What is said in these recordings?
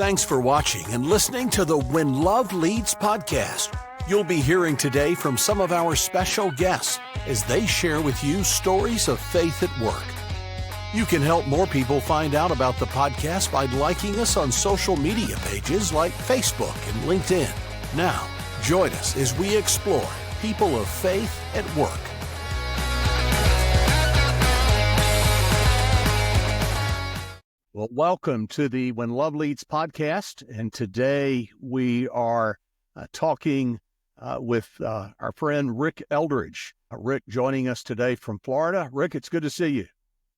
Thanks for watching and listening to the When Love Leads podcast. You'll be hearing today from some of our special guests as they share with you stories of faith at work. You can help more people find out about the podcast by liking us on social media pages like Facebook and LinkedIn. Now, join us as we explore people of faith at work. Well, welcome to the When Love Leads podcast. And today we are talking with our friend Rick Eldridge. Rick joining us today from Florida. Rick, it's good to see you.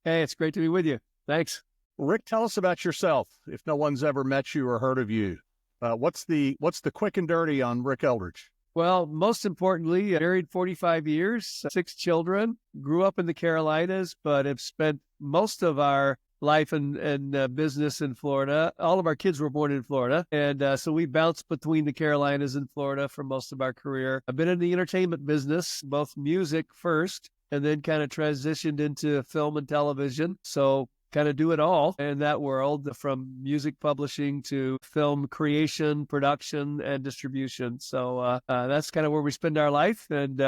Hey, it's great to be with you. Thanks. Rick, tell us about yourself. If no one's ever met you or heard of you, what's the quick and dirty on Rick Eldridge? Well, most importantly, married 45 years, 6 children, grew up in the Carolinas, but have spent most of our life and business in Florida. All of our kids were born in Florida. And so we bounced between the Carolinas and Florida for most of our career. I've been in the entertainment business, both music first, and then kind of transitioned into film and television. So kind of do it all in that world, from music publishing to film creation, production, and distribution. So that's kind of where we spend our life. And,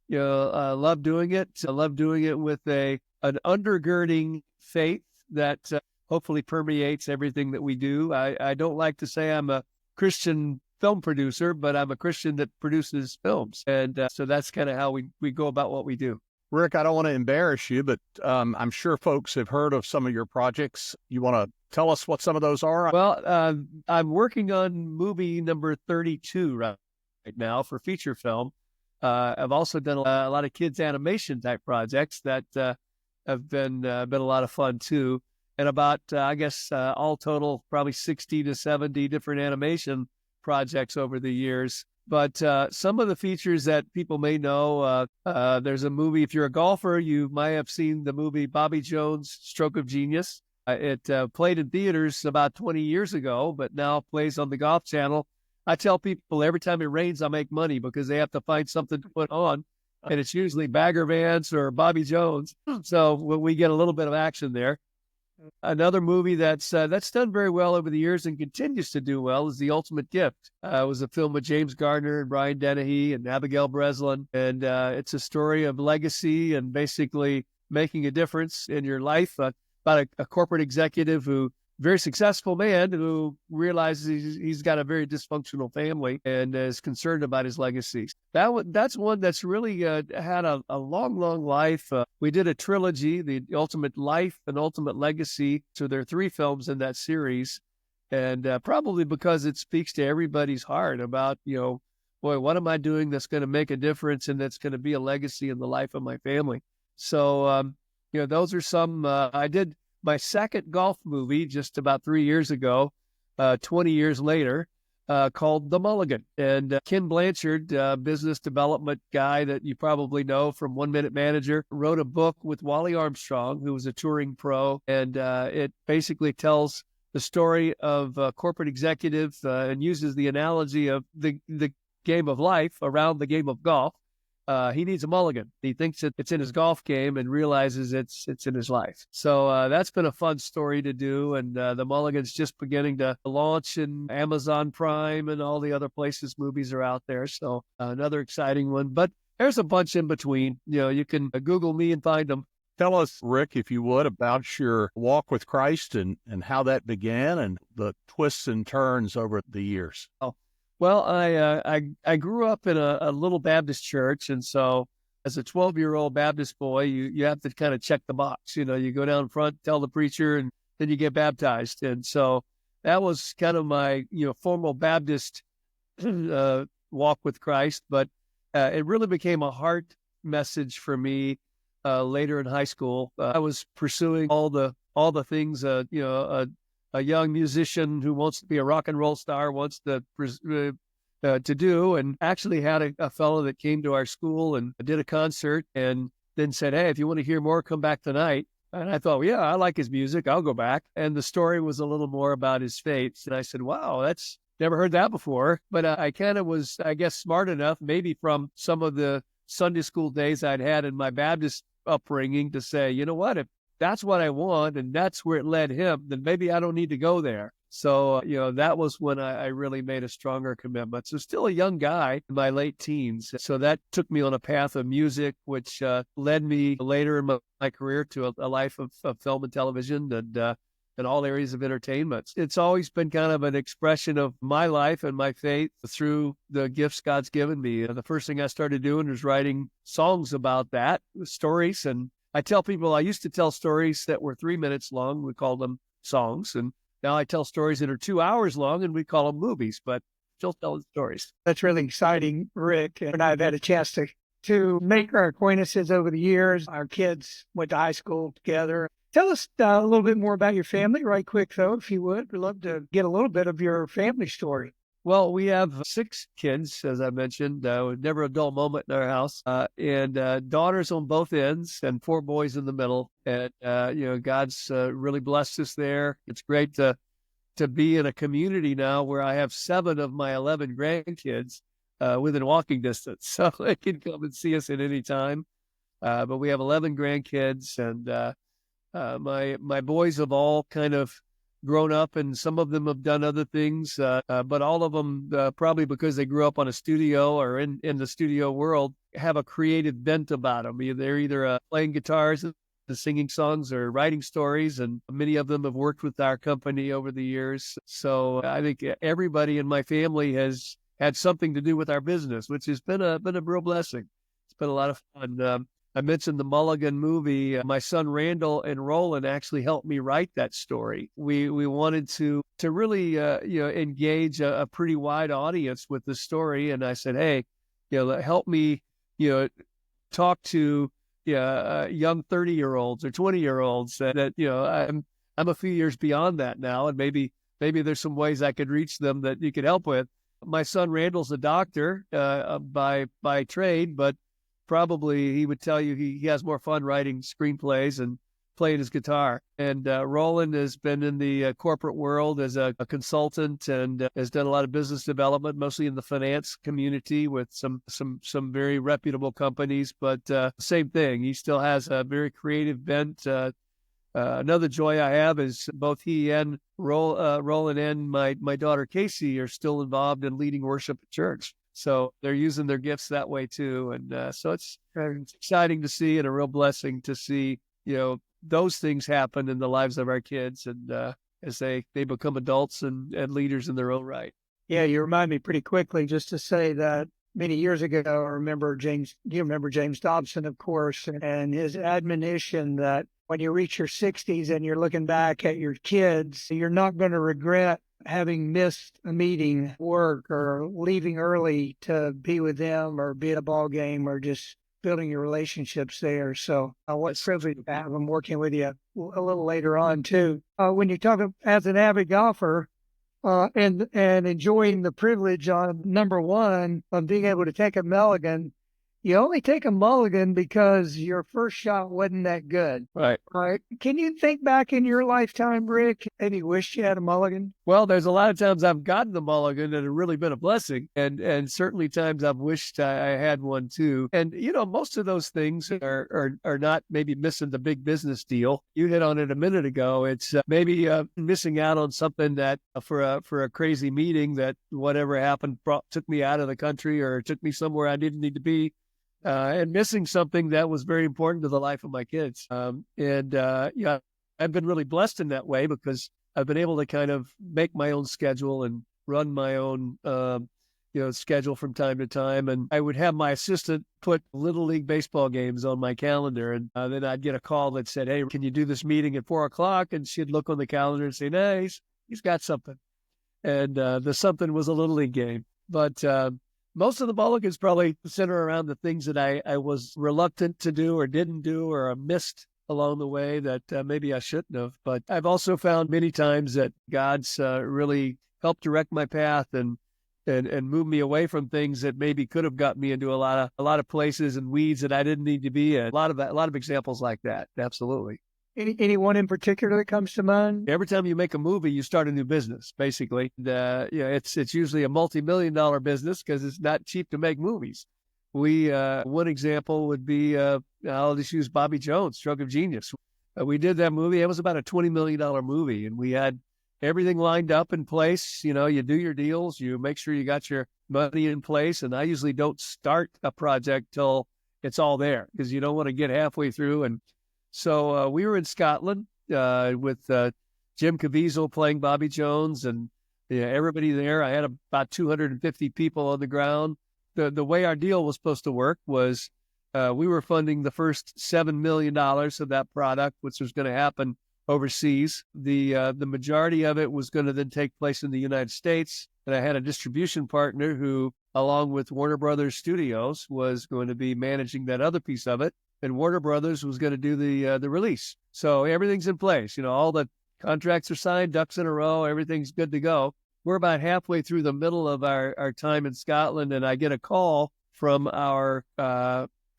love doing it. I love doing it with an undergirding faith that hopefully permeates everything that we do. I don't like to say I'm a Christian film producer, but I'm a Christian that produces films. And so that's kind of how we go about what we do. Rick, I don't want to embarrass you, but I'm sure folks have heard of some of your projects. You want to tell us what some of those are? Well, I'm working on movie number 32 right now for feature film. I've also done a lot of kids animation type projects that have been a lot of fun too. And about, all total, probably 60 to 70 different animation projects over the years. But some of the features that people may know, there's a movie, if you're a golfer, you might have seen the movie Bobby Jones' Stroke of Genius. It played in theaters about 20 years ago, but now plays on the Golf Channel. I tell people every time it rains, I make money because they have to find something to put on. And it's usually Bagger Vance or Bobby Jones. So we get a little bit of action there. Another movie that's done very well over the years and continues to do well is The Ultimate Gift. It was a film with James Garner and Brian Dennehy and Abigail Breslin. And it's a story of legacy and basically making a difference in your life about a corporate executive very successful man who realizes he's got a very dysfunctional family and is concerned about his legacy. That's one that's really had a long, long life. We did a trilogy, The Ultimate Life and Ultimate Legacy. So there are 3 films in that series. And probably because it speaks to everybody's heart about, boy, what am I doing that's going to make a difference and that's going to be a legacy in the life of my family? So, those are some. I did my second golf movie just about 3 years ago, 20 years later, called The Mulligan. And Ken Blanchard, business development guy that you probably know from 1 Minute Manager, wrote a book with Wally Armstrong, who was a touring pro. And it basically tells the story of a corporate executive and uses the analogy of the game of life around the game of golf. He needs a mulligan. He thinks it's in his golf game and realizes it's in his life. So that's been a fun story to do. And the mulligan's just beginning to launch in Amazon Prime and all the other places movies are out there. So another exciting one. But there's a bunch in between. You can Google me and find them. Tell us, Rick, if you would, about your walk with Christ and how that began and the twists and turns over the years. Well, I grew up in a little Baptist church, and so as a 12-year-old Baptist boy, you have to kind of check the box. You go down front, tell the preacher, and then you get baptized. And so that was kind of my formal Baptist walk with Christ. But it really became a heart message for me later in high school. I was pursuing all the things a young musician who wants to be a rock and roll star wants to do, and actually had a fellow that came to our school and did a concert and then said, hey, if you want to hear more, come back tonight. And I thought, well, yeah, I like his music. I'll go back. And the story was a little more about his faith. And I said, wow, that's never heard that before. But I kind of was, I guess, smart enough, maybe from some of the Sunday school days I'd had in my Baptist upbringing, to say, you know what, if that's what I want, and that's where it led him, then maybe I don't need to go there. So, that was when I really made a stronger commitment. So still a young guy in my late teens. So that took me on a path of music, which led me later in my career to a life of film and television and all areas of entertainment. It's always been kind of an expression of my life and my faith through the gifts God's given me. The first thing I started doing was writing songs about that, stories. And I tell people I used to tell stories that were 3 minutes long. We called them songs. And now I tell stories that are 2 hours long, and we call them movies, but still telling stories. That's really exciting, Rick. And I've had a chance to make our acquaintances over the years. Our kids went to high school together. Tell us a little bit more about your family right quick, though, if you would. We'd love to get a little bit of your family story. Well, we have 6 kids, as I mentioned. Never a dull moment in our house. And daughters on both ends and 4 boys in the middle. And, God's really blessed us there. It's great to be in a community now where I have 7 of my 11 grandkids within walking distance. So they can come and see us at any time. But we have 11 grandkids, and my boys have all kind of grown up, and some of them have done other things, but all of them, probably because they grew up on a studio or in the studio world, have a creative bent about them. They're either playing guitars, singing songs, or writing stories, and many of them have worked with our company over the years. So I think everybody in my family has had something to do with our business, which has been a real blessing. It's been a lot of fun. I mentioned the Mulligan movie. My son Randall and Roland actually helped me write that story. We wanted to really engage a pretty wide audience with the story, and I said, hey, help me talk to young 30-year-olds or 20-year-olds that I'm a few years beyond that now, and maybe there's some ways I could reach them that you could help with. My son Randall's a doctor by trade, but probably he would tell you he has more fun writing screenplays and playing his guitar. And Roland has been in the corporate world as a consultant and has done a lot of business development, mostly in the finance community with some very reputable companies. But same thing, he still has a very creative bent. Another joy I have is both he and Roland and my daughter Casey are still involved in leading worship at church. So they're using their gifts that way too. And so it's exciting to see, and a real blessing to see, those things happen in the lives of our kids, and as they become adults and leaders in their own right. Yeah, you remind me pretty quickly just to say that many years ago, I remember you remember James Dobson, of course, and his admonition that when you reach your 60s and you're looking back at your kids, you're not going to regret having missed a meeting, work, or leaving early to be with them or be at a ball game or just building your relationships there. So what a privilege to have them working with you a little later on too. When you talk as an avid golfer and enjoying the privilege on number one of being able to take a mulligan, you only take a mulligan because your first shot wasn't that good. Right. Can you think back in your lifetime, Rick, and you wished you had a mulligan? Well, there's a lot of times I've gotten the mulligan and it really been a blessing. And certainly times I've wished I had one too. And, most of those things are not maybe missing the big business deal. You hit on it a minute ago. It's maybe missing out on something that for a crazy meeting that whatever happened took me out of the country or took me somewhere I didn't need to be. And missing something that was very important to the life of my kids. I've been really blessed in that way because I've been able to kind of make my own schedule and run my own, schedule from time to time. And I would have my assistant put Little League baseball games on my calendar. And then I'd get a call that said, hey, can you do this meeting at 4:00? And she'd look on the calendar and say, no, he's got something. And the something was a Little League game. But most of the mulligans probably center around the things that I was reluctant to do or didn't do or missed along the way that maybe I shouldn't have. But I've also found many times that God's really helped direct my path and move me away from things that maybe could have got me into a lot of places and weeds that I didn't need to be in. A lot of examples like that. Absolutely. Anyone in particular that comes to mind? Every time you make a movie, you start a new business, basically. It's usually a multi-million-dollar business because it's not cheap to make movies. One example would be, I'll just use Bobby Jones, Stroke of Genius. we did that movie. It was about a $20 million movie, and we had everything lined up in place. You know, you do your deals, you make sure you got your money in place. And I usually don't start a project till it's all there, because you don't want to get halfway through. And so we were in Scotland with Jim Caviezel playing Bobby Jones, and everybody there. I had about 250 people on the ground. The way our deal was supposed to work was we were funding the first $7 million of that product, which was going to happen overseas. The majority of it was going to then take place in the United States. And I had a distribution partner who, along with Warner Brothers Studios, was going to be managing that other piece of it. And Warner Brothers was going to do the release. So everything's in place. You know, all the contracts are signed, ducks in a row, everything's good to go. We're about halfway through the middle of our time in Scotland, and I get a call from our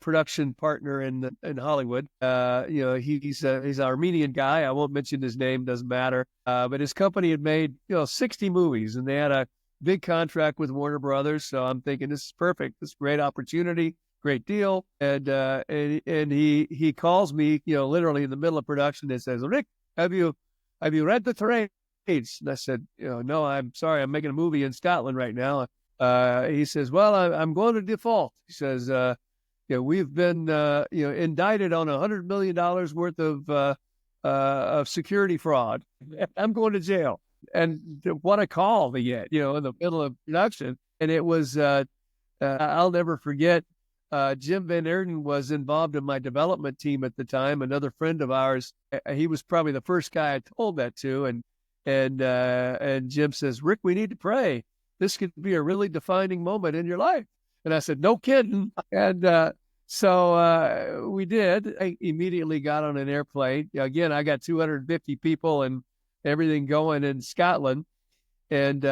production partner in Hollywood. He's an Armenian guy. I won't mention his name, doesn't matter. But his company had made 60 movies, and they had a big contract with Warner Brothers. So I'm thinking, this is perfect. This is a great opportunity, great deal. And he calls me, literally in the middle of production, and says, "Rick, have you read the trades?" And I said, "No, I'm sorry. I'm making a movie in Scotland right now." He says, "Well, I'm going to default." He says, "We've been, indicted on $100 million worth of security fraud. I'm going to jail." And what a call they get, in the middle of production. And it was, I'll never forget, Jim Van Erden was involved in my development team at the time, another friend of ours. He was probably the first guy I told that to. And Jim says, "Rick, we need to pray. This could be a really defining moment in your life." And I said, "No kidding." And so we did. I immediately got on an airplane. Again, I got 250 people and everything going in Scotland, and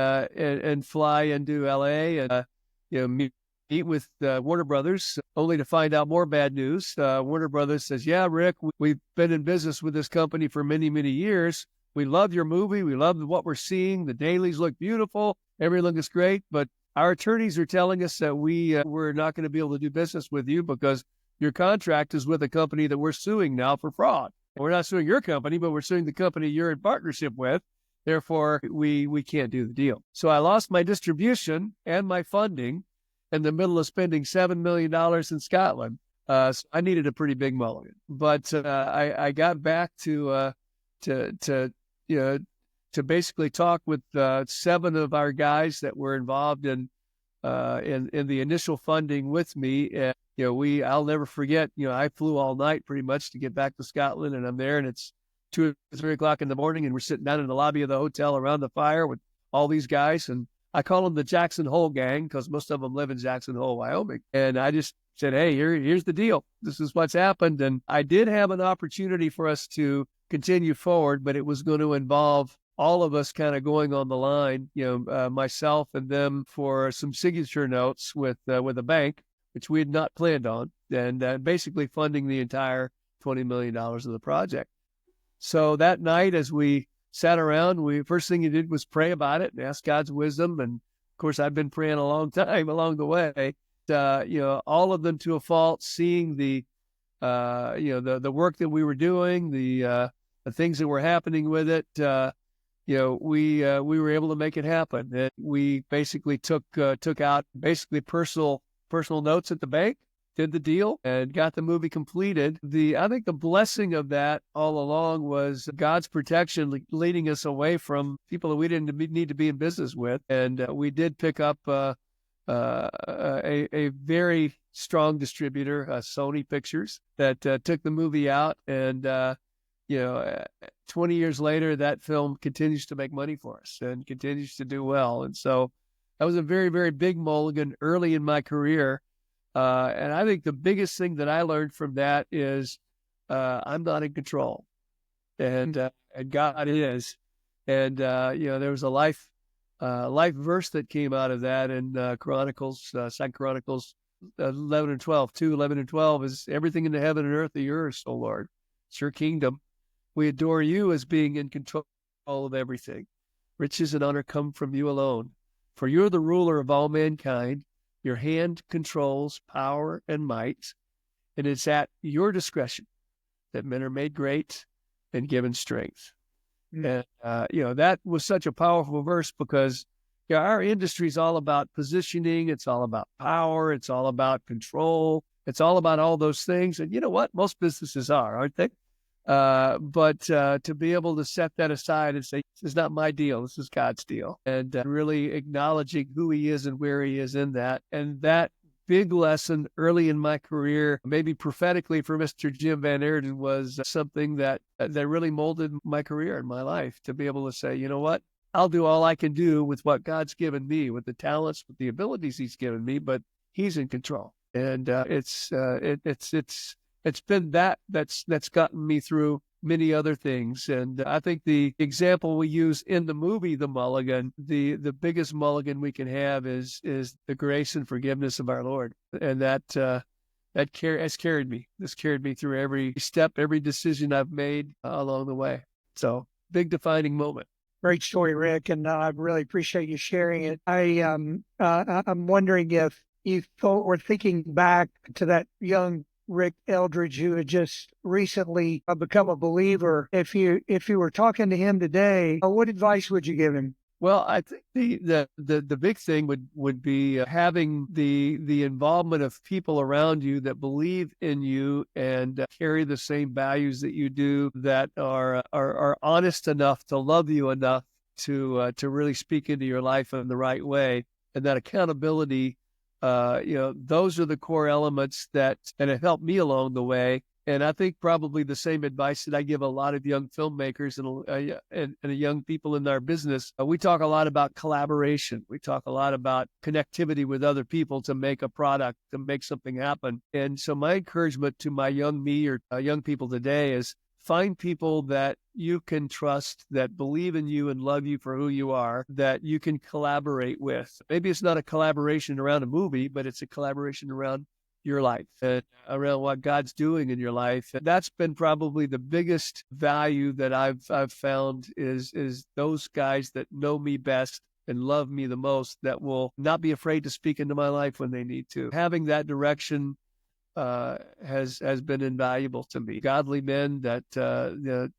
fly into LA and meet with Warner Brothers, only to find out more bad news. Warner Brothers says, "Yeah, Rick, we've been in business with this company for many, many years. We love your movie. We love what we're seeing. The dailies look beautiful. Everything is great. But our attorneys are telling us that we're not going to be able to do business with you because your contract is with a company that we're suing now for fraud. We're not suing your company, but we're suing the company you're in partnership with. Therefore, we can't do the deal." So I lost my distribution and my funding in the middle of spending $7 million in Scotland. So I needed a pretty big mulligan. But I got back to basically talk with 7 of our guys that were involved in the initial funding with me. And, I'll never forget, I flew all night pretty much to get back to Scotland, and I'm there, and it's 2 or 3 o'clock in the morning, and we're sitting down in the lobby of the hotel around the fire with all these guys. And I call them the Jackson Hole gang because most of them live in Jackson Hole, Wyoming. And I just said, "Hey, here's the deal. This is what's happened." And I did have an opportunity for us to continue forward, but it was going to involve all of us kind of going on the line, myself and them, for some signature notes with a bank, which we had not planned on, and basically funding the entire $20 million of the project. So that night, as we sat around, first thing you did was pray about it and ask God's wisdom. And of course, I've been praying a long time along the way. All of them to a fault, seeing the work that we were doing, the things that were happening with it. We were able to make it happen. And we basically took out basically personal notes at the bank, did the deal, and got the movie completed. I think the blessing of that all along was God's protection, leading us away from people that we didn't need to be in business with. And we did pick up a very strong distributor, Sony Pictures, that took the movie out. And 20 years later, that film continues to make money for us and continues to do well. And so that was a very, very big mulligan early in my career. And I think the biggest thing that I learned from that is I'm not in control, and God is. And there was a life verse that came out of that in Chronicles, 2 Chronicles 11 and 12. 2:11 and 12 is, "Everything in the heaven and earth are yours, O Lord. It's your kingdom. We adore you as being in control of everything. Riches and honor come from you alone. For you're the ruler of all mankind. Your hand controls power and might, and it's at your discretion that men are made great and given strength. Mm. And, that was such a powerful verse because our industry is all about positioning. It's all about power. It's all about control. It's all about all those things. And you know what? Most businesses are, aren't they? But to be able to set that aside and say, this is not my deal, this is God's deal, and really acknowledging who he is and where he is in that. And that big lesson early in my career, maybe prophetically for Mr. Jim Van Aerden, was something that really molded my career and my life, to be able to say, you know what? I'll do all I can do with what God's given me, with the talents, with the abilities he's given me, but he's in control. And it's been that's gotten me through many other things. And I think the example we use in the movie, The Mulligan, the biggest mulligan we can have is the grace and forgiveness of our Lord. And that has carried me. This carried me through every step, every decision I've made along the way. So big defining moment. Great story, Rick, and I really appreciate you sharing it. I'm wondering if you were thinking back to that young Rick Eldridge, who had just recently become a believer. If you were talking to him today, what advice would you give him? Well, I think the big thing would be having the involvement of people around you that believe in you and carry the same values that you do, that are honest enough to love you enough to really speak into your life in the right way, and that accountability. Those are the core elements that have helped me along the way. And I think probably the same advice that I give a lot of young filmmakers and young people in our business. We talk a lot about collaboration. We talk a lot about connectivity with other people to make a product, to make something happen. And so my encouragement to my young me or young people today is find people that you can trust, that believe in you and love you for who you are, that you can collaborate with. Maybe it's not a collaboration around a movie, but it's a collaboration around your life and around what God's doing in your life. And that's been probably the biggest value that I've found is those guys that know me best and love me the most, that will not be afraid to speak into my life when they need to. Having that direction has been invaluable to me. Godly men that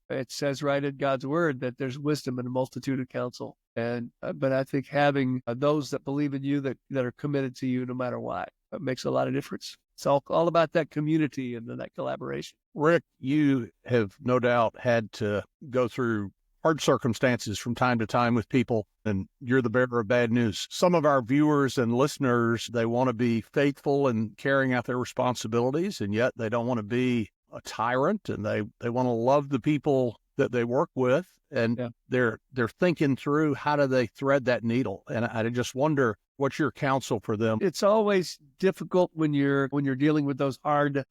it says right in God's word that there's wisdom in a multitude of counsel. And but I think having those that believe in you, that are committed to you no matter what, it makes a lot of difference. It's all about that community and that collaboration. Rick, you have no doubt had to go through hard circumstances from time to time with people, and you're the bearer of bad news. Some of our viewers and listeners, they want to be faithful in carrying out their responsibilities, and yet they don't want to be a tyrant, and they want to love the people that they work with, and they're thinking through how do they thread that needle. And I just wonder, what's your counsel for them? It's always difficult when you're dealing with those hard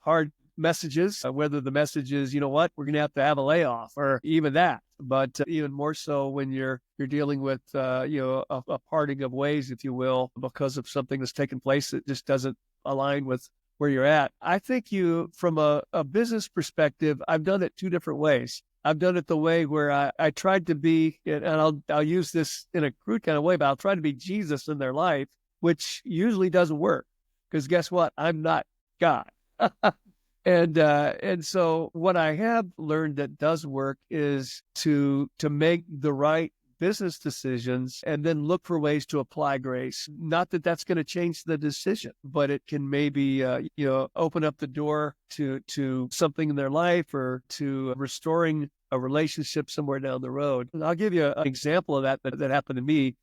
messages, whether the message is, you know what, we're going to have a layoff, or even that. But even more so when you're dealing with, a parting of ways, if you will, because of something that's taken place that just doesn't align with where you're at. I think from a business perspective, I've done it two different ways. I've done it the way where I tried to be, and I'll use this in a crude kind of way, but I'll try to be Jesus in their life, which usually doesn't work, because guess what? I'm not God. And so what I have learned that does work is to make the right business decisions and then look for ways to apply grace. Not that that's going to change the decision, but it can maybe, open up the door to something in their life, or to restoring a relationship somewhere down the road. And I'll give you an example of that happened to me.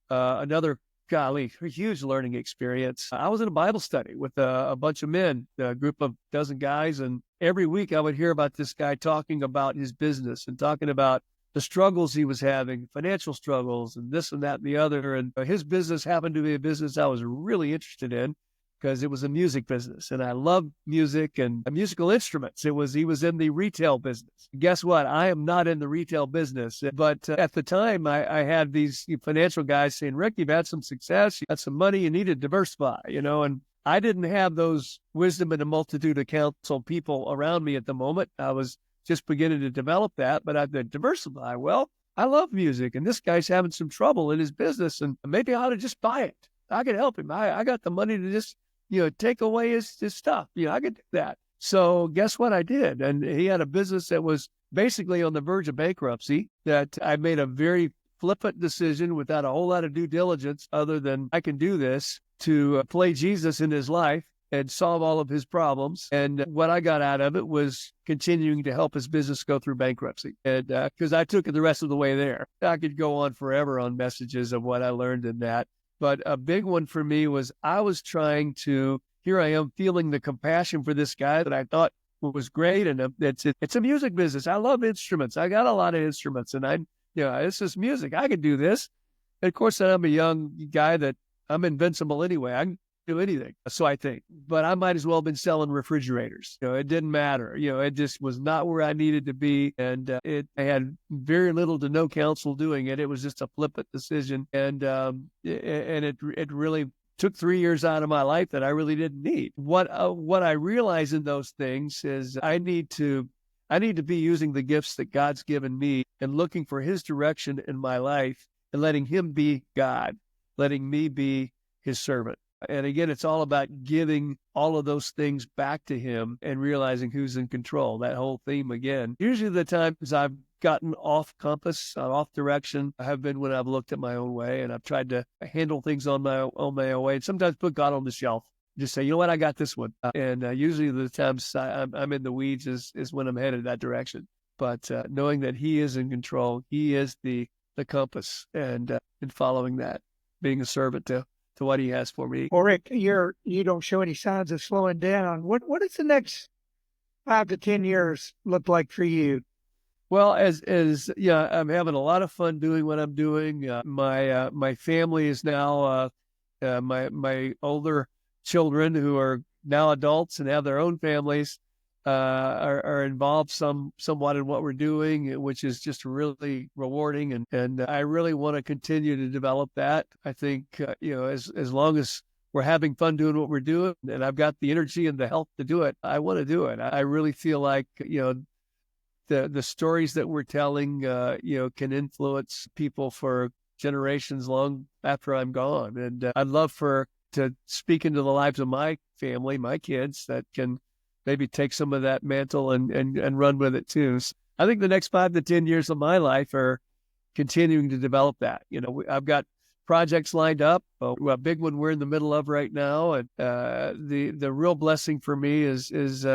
Another a huge learning experience. I was in a Bible study with a bunch of men, a group of dozen guys, and every week I would hear about this guy talking about his business and talking about the struggles he was having, financial struggles, and this and that and the other. And his business happened to be a business I was really interested in, because it was a music business, and I love music and musical instruments. He was in the retail business. Guess what? I am not in the retail business. But at the time, I had these financial guys saying, Rick, you've had some success, you got some money, you need to diversify, and I didn't have those wisdom in a multitude of counsel people around me at the moment. I was just beginning to develop that, but I had to diversify. Well, I love music, and this guy's having some trouble in his business, and maybe I ought to just buy it. I could help him. I got the money to just take away his stuff. I could do that. So guess what I did? And he had a business that was basically on the verge of bankruptcy, that I made a very flippant decision without a whole lot of due diligence other than I can do this to play Jesus in his life and solve all of his problems. And what I got out of it was continuing to help his business go through bankruptcy. And because I took it the rest of the way there. I could go on forever on messages of what I learned in that. But a big one for me was I was trying to, here I am feeling the compassion for this guy that I thought was great. And it's a music business. I love instruments. I got a lot of instruments and this is music. I could do this. And of course, I'm a young guy that I'm invincible anyway. I can do anything. So I think, but I might as well have been selling refrigerators. It didn't matter. It just was not where I needed to be. And I had very little to no counsel doing it. It was just a flippant decision. And it really took 3 years out of my life that I really didn't need. What I realize in those things is I need to be using the gifts that God's given me and looking for his direction in my life and letting him be God, letting me be his servant. And again, it's all about giving all of those things back to him and realizing who's in control. That whole theme again. Usually the times I've gotten off compass, off direction, have been when I've looked at my own way and I've tried to handle things on my own way and sometimes put God on the shelf. Just say, you know what, I got this one. And usually the times I'm in the weeds is when I'm headed that direction. But knowing that he is in control, he is the compass, and following that, being a servant to what he has for me. Well, Rick, you don't show any signs of slowing down. What does the next 5 to 10 years look like for you? Well, I'm having a lot of fun doing what I'm doing. My family is now my older children who are now adults and have their own families are involved somewhat in what we're doing, which is just really rewarding. And I really want to continue to develop that. I think, as long as we're having fun doing what we're doing and I've got the energy and the health to do it, I want to do it. I really feel like, the stories that we're telling, can influence people for generations long after I'm gone. And I'd love to speak into the lives of my family, my kids, that can maybe take some of that mantle and run with it too. So I think the next 5 to 10 years of my life are continuing to develop that. I've got projects lined up. A big one we're in the middle of right now, and the real blessing for me is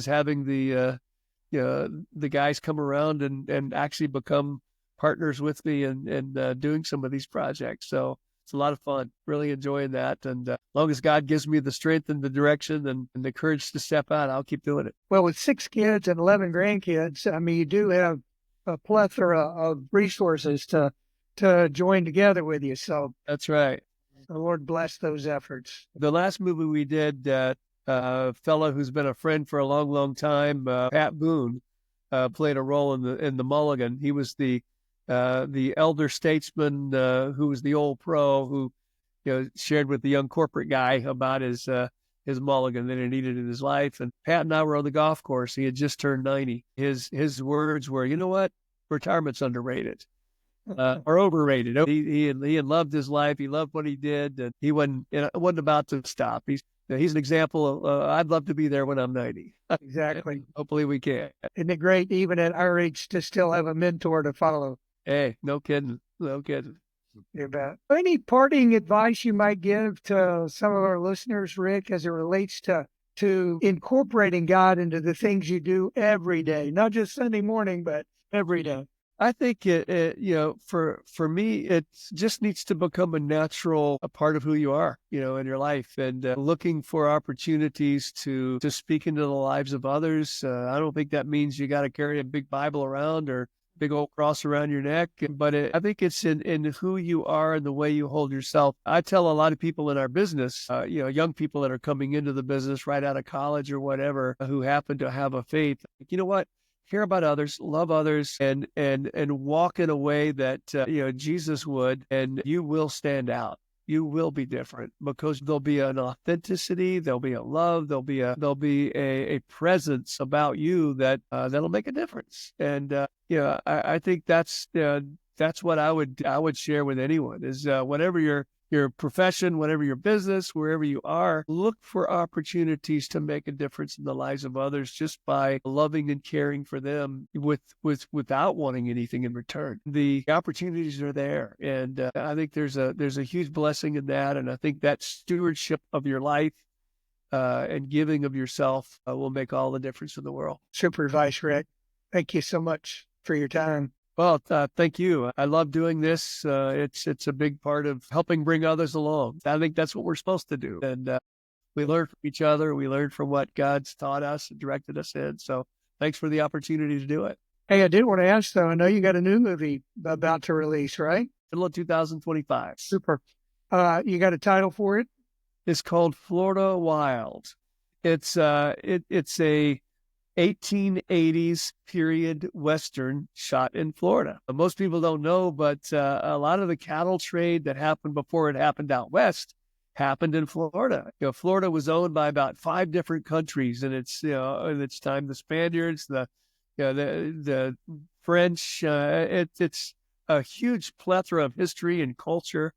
having the guys come around and actually become partners with me and doing some of these projects. So it's a lot of fun, really enjoying that. And as long as God gives me the strength and the direction and the courage to step out, I'll keep doing it. Well, with 6 kids and 11 grandkids, I mean, you do have a plethora of resources to join together with you. So that's right. The Lord bless those efforts. The last movie we did, a fellow who's been a friend for a long, long time, Pat Boone, played a role in the Mulligan. He was the elder statesman who was the old pro who shared with the young corporate guy about his mulligan that he needed in his life. And Pat and I were on the golf course. He had just turned 90. His words were, you know what, retirement's underrated or overrated. He had loved his life. He loved what he did, and he wasn't about to stop. He's an example of I'd love to be there when I'm 90. Exactly. Hopefully we can. Isn't it great, even at our age, to still have a mentor to follow? Hey, no kidding. No kidding. You bet. Any parting advice you might give to some of our listeners, Rick, as it relates to incorporating God into the things you do every day, not just Sunday morning, but every day? I think for me, it just needs to become a natural part of who you are, in your life, and looking for opportunities to speak into the lives of others. I don't think that means you got to carry a big Bible around or big old cross around your neck, but I think it's in who you are and the way you hold yourself. I tell a lot of people in our business, young people that are coming into the business right out of college or whatever, who happen to have a faith, you know what? Care about others, love others, and walk in a way that Jesus would, and you will stand out. You will be different because there'll be an authenticity, there'll be a love, there'll be a presence about you that'll make a difference. And I think that's what I would share with anyone is whatever your your profession, whatever your business, wherever you are, look for opportunities to make a difference in the lives of others just by loving and caring for them without wanting anything in return. The opportunities are there. And I think there's a huge blessing in that. And I think that stewardship of your life and giving of yourself will make all the difference in the world. Super advice, Rick. Thank you so much for your time. Well, thank you. I love doing this. It's a big part of helping bring others along. I think that's what we're supposed to do. And we learn from each other. We learn from what God's taught us and directed us in. So thanks for the opportunity to do it. Hey, I did want to ask, though, I know you got a new movie about to release, right? Middle of 2025. Super. You got a title for it? It's called Florida Wild. It's a 1880s period Western shot in Florida. Most people don't know, but a lot of the cattle trade that happened before it happened out west happened in Florida. Florida was owned by about 5 different countries in its time. The Spaniards, the French. It's a huge plethora of history and culture,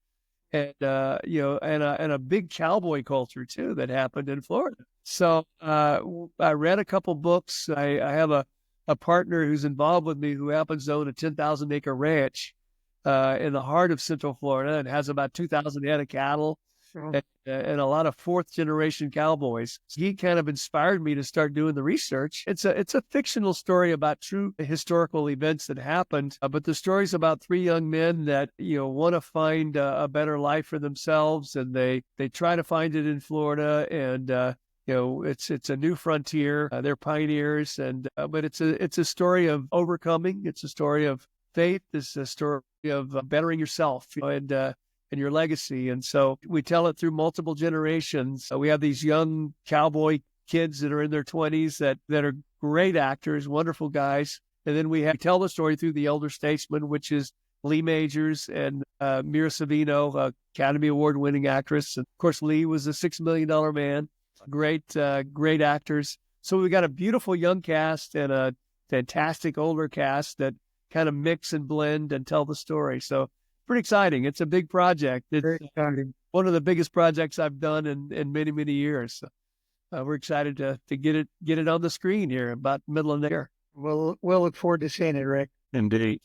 and a big cowboy culture too that happened in Florida. So I read a couple books. I have a partner who's involved with me who happens to own a 10,000 acre ranch in the heart of Central Florida and has about 2,000 head of cattle and a lot of 4th generation cowboys. He kind of inspired me to start doing the research. It's a fictional story about true historical events that happened, but the story's about 3 young men that want to find a better life for themselves, and they try to find it in Florida, and it's a new frontier. They're pioneers, but it's a story of overcoming. It's a story of faith. It's a story of bettering yourself and your legacy. And so we tell it through multiple generations. We have these young cowboy kids that are in their 20s that are great actors, wonderful guys. And then we tell the story through the elder statesman, which is Lee Majors and Mira Savino, Academy Award-winning actress. And of course, Lee was a $6 million man. Great actors. So we've got a beautiful young cast and a fantastic older cast that kind of mix and blend and tell the story. So pretty exciting. It's a big project. It's very exciting. One of the biggest projects I've done in many, many years. So, we're excited to get it on the screen here about middle of the year. We'll look forward to seeing it, Rick. Indeed.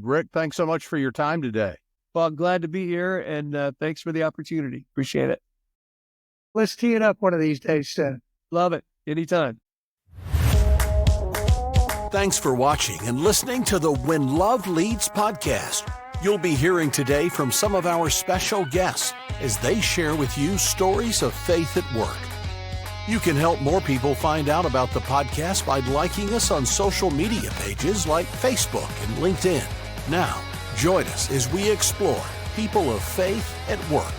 Rick, thanks so much for your time today. Well, I'm glad to be here, and thanks for the opportunity. Appreciate it. Let's tee it up one of these days, Seth. Love it. Anytime. Thanks for watching and listening to the When Love Leads podcast. You'll be hearing today from some of our special guests as they share with you stories of faith at work. You can help more people find out about the podcast by liking us on social media pages like Facebook and LinkedIn. Now, join us as we explore people of faith at work.